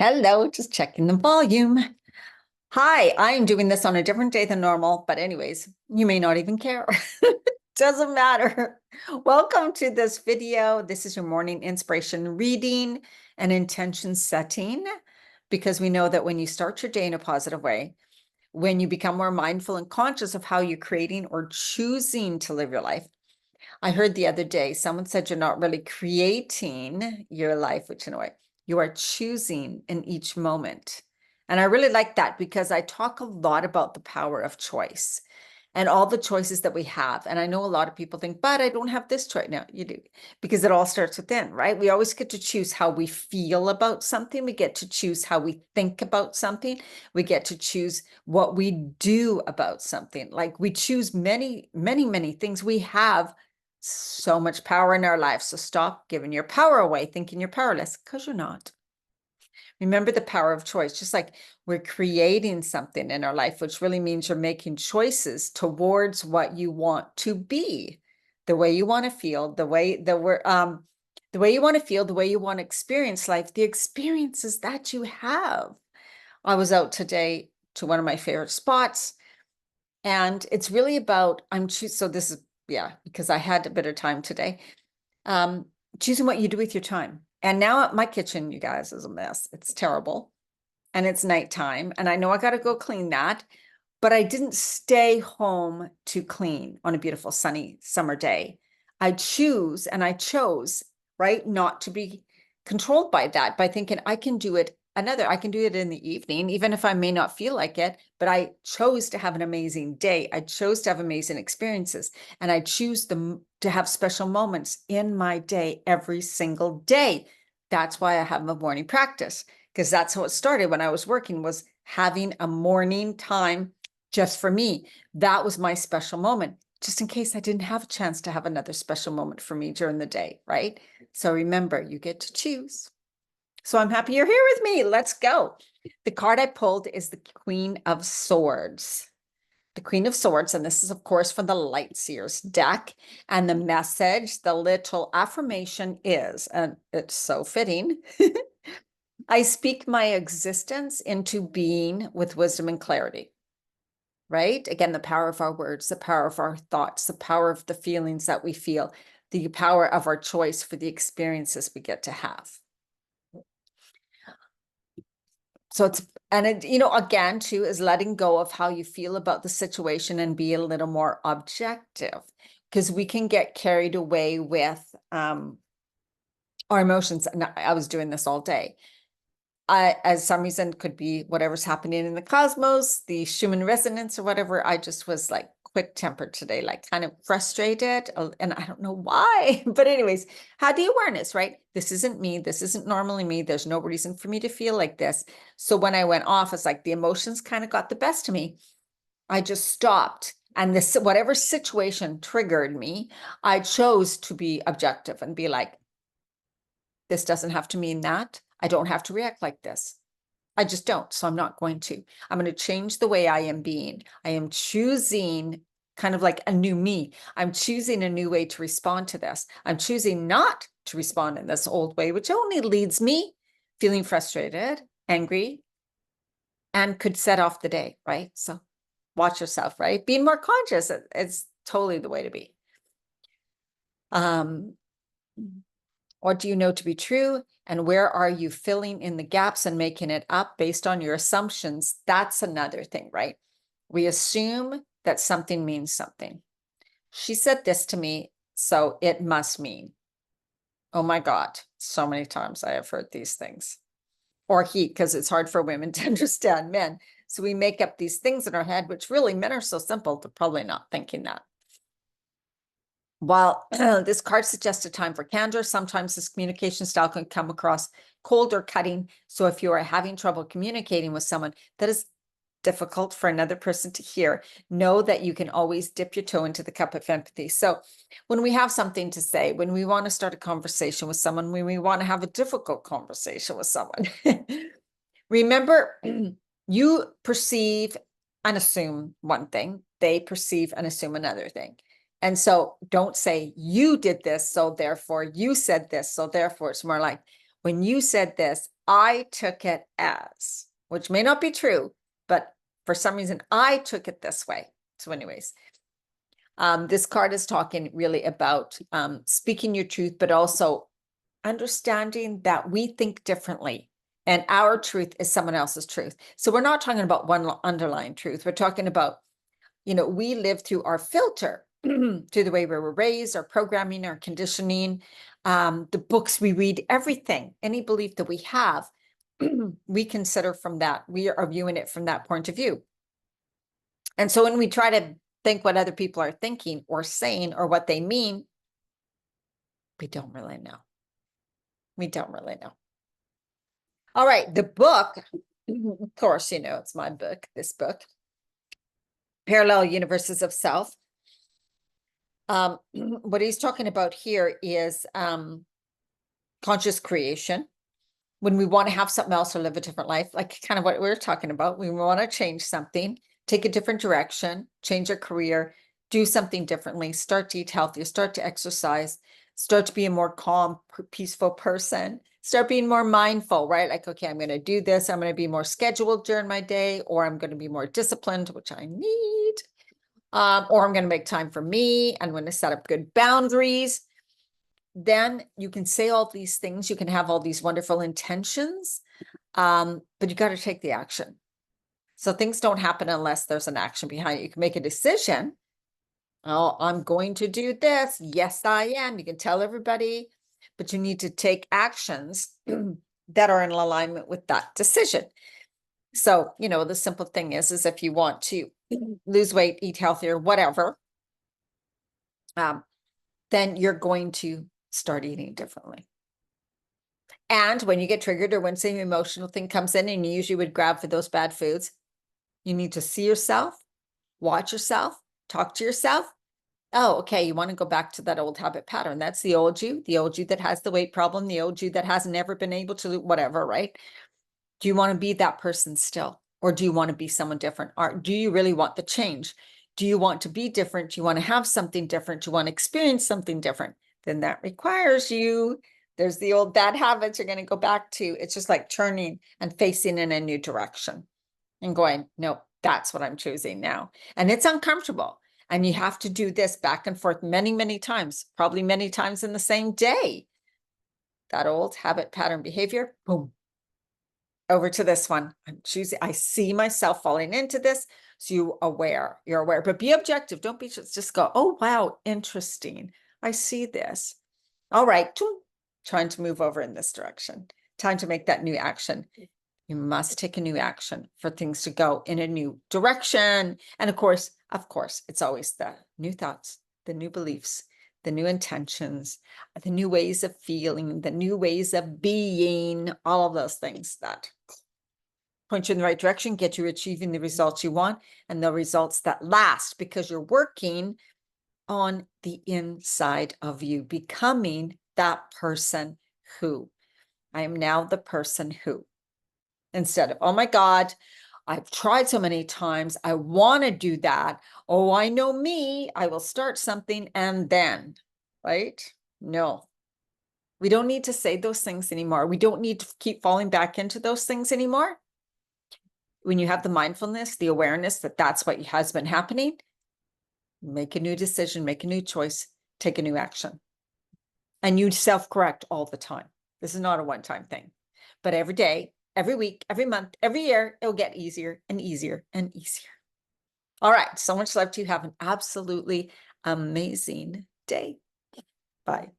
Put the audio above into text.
Hello, just checking the volume. Hi, I'm doing this on a different day than normal, but anyways, you may not even care. Doesn't matter. Welcome to this video. This is your morning inspiration reading and intention setting, because we know that when you start your day in a positive way, when you become more mindful and conscious of how you're creating or choosing to live your life. I heard the other day, someone said you're not really creating your life, which in a way, you are choosing in each moment. And I really like that because I talk a lot about the power of choice and all the choices that we have. And I know a lot of people think, but I don't have this choice. No, you do, because it all starts within, right? We always get to choose how we feel about something. We get to choose how we think about something. We get to choose what we do about something. Like we choose many, many, many things. We have so much power in our lives. So stop giving your power away, thinking you're powerless, because you're not. Remember the power of choice, just like we're creating something in our life, which really means you're making choices towards what you want to be, the way you want to feel, the way that the way you want to feel, the way you want to experience life, the experiences that you have. I was out today to one of my favorite spots, and it's really about, so this is, yeah, because I had a bit of time today, choosing what you do with your time. And now my kitchen, you guys, is a mess. It's terrible. And it's nighttime. And I know I got to go clean that. But I didn't stay home to clean on a beautiful sunny summer day. I chose, right, not to be controlled by that, by thinking I can do it I can do it in the evening, even if I may not feel like it, but I chose to have an amazing day. I chose to have amazing experiences, and I choose them to have special moments in my day every single day. That's why I have my morning practice, because that's how it started when I was working, was having a morning time just for me. That was my special moment, just in case I didn't have a chance to have another special moment for me during the day, right? So remember, you get to choose. So I'm happy you're here with me. Let's go. The card I pulled is the Queen of Swords. The Queen of Swords, and this is, of course, from the Light Seers deck. And the message, the little affirmation is, and it's so fitting, I speak my existence into being with wisdom and clarity. Right? Again, the power of our words, the power of our thoughts, the power of the feelings that we feel, the power of our choice for the experiences we get to have. So it's, and it, again, too, is letting go of how you feel about the situation and be a little more objective, because we can get carried away with our emotions. And I was doing this all day. As some reason, could be whatever's happening in the cosmos, the Schumann resonance or whatever. I just was like quick tempered today, like kind of frustrated. And I don't know why, but anyways, had the awareness, right? This isn't me. This isn't normally me. There's no reason for me to feel like this. So when I went off, it's like the emotions kind of got the best of me. I just stopped. And this, whatever situation triggered me, I chose to be objective and be like, this doesn't have to mean that. I don't have to react like this. I just don't. So I'm not going to. I'm going to change the way I am being. I am choosing kind of like a new me. I'm choosing a new way to respond to this. I'm choosing not to respond in this old way, which only leads me feeling frustrated, angry, and could set off the day, right? So watch yourself, right? Being more conscious, it's totally the way to be. What do you know to be true? And where are you filling in the gaps and making it up based on your assumptions? That's another thing, right? We assume that something means something. She said this to me, so it must mean. Oh my God, so many times I have heard these things. Or he, because it's hard for women to understand men. So we make up these things in our head, which really men are so simple, they're probably not thinking that. While this card suggests a time for candor, sometimes this communication style can come across cold or cutting. So if you are having trouble communicating with someone that is difficult for another person to hear, know that you can always dip your toe into the cup of empathy. So when we have something to say, when we want to start a conversation with someone, when we want to have a difficult conversation with someone, remember, you perceive and assume one thing, they perceive and assume another thing. And so don't say you did this, so therefore you said this, so therefore. It's more like, when you said this, I took it as, which may not be true, but for some reason I took it this way. So anyways, this card is talking really about speaking your truth, but also understanding that we think differently and our truth is someone else's truth. So we're not talking about one underlying truth. We're talking about, we live through our filter, through the way we were raised, our programming, our conditioning, the books we read, everything, any belief that we have, we consider from that. We are viewing it from that point of view. And so when we try to think what other people are thinking or saying or what they mean, we don't really know. We don't really know. All right, the book, of course, it's my book, this book, Parallel Universes of Self. What he's talking about here is conscious creation. When we want to have something else or live a different life, like kind of what we're talking about, we want to change something, take a different direction, change our career, do something differently, start to eat healthier, start to exercise, start to be a more calm, peaceful person, start being more mindful, right? Like, okay, I'm going to do this. I'm going to be more scheduled during my day, or I'm going to be more disciplined, which I need. Or I'm going to make time for me. I'm going to set up good boundaries. Then you can say all these things. You can have all these wonderful intentions, but you got to take the action. So things don't happen unless there's an action behind it. You can make a decision. Oh, I'm going to do this. Yes, I am. You can tell everybody, but you need to take actions that are in alignment with that decision. So, the simple thing is if you want to lose weight, eat healthier, whatever, then you're going to start eating differently. And when you get triggered or when some emotional thing comes in and you usually would grab for those bad foods, you need to see yourself, watch yourself, talk to yourself. Oh, okay, you want to go back to that old habit pattern. That's the old you that has the weight problem, the old you that has never been able to whatever, right? Do you want to be that person still? Or do you want to be someone different? Or do you really want the change? Do you want to be different? Do you want to have something different? Do you want to experience something different? Then that requires there's the old bad habits you're going to go back to. It's just like turning and facing in a new direction and going, no, that's what I'm choosing now. And it's uncomfortable. And you have to do this back and forth many, many times, probably many times in the same day. That old habit pattern behavior, boom, over to this one. I'm choosing, I see myself falling into this. So you're aware, but be objective. Don't be just go, oh, wow, interesting. I see this. All right, trying to move over in this direction. Time to make that new action. You must take a new action for things to go in a new direction. And of course, it's always the new thoughts, the new beliefs, the new intentions, the new ways of feeling, the new ways of being, all of those things that point you in the right direction, get you achieving the results you want and the results that last, because you're working on the inside of you, becoming that person who. I am now the person who. Instead of, oh my God, I've tried so many times. I want to do that. Oh, I know me. I will start something and then, right? No, we don't need to say those things anymore. We don't need to keep falling back into those things anymore. When you have the mindfulness, the awareness that that's what has been happening, make a new decision, make a new choice, take a new action. And you self-correct all the time. This is not a one-time thing, but every day, every week, every month, every year, it'll get easier and easier and easier. All right. So much love to you. Have an absolutely amazing day. Bye.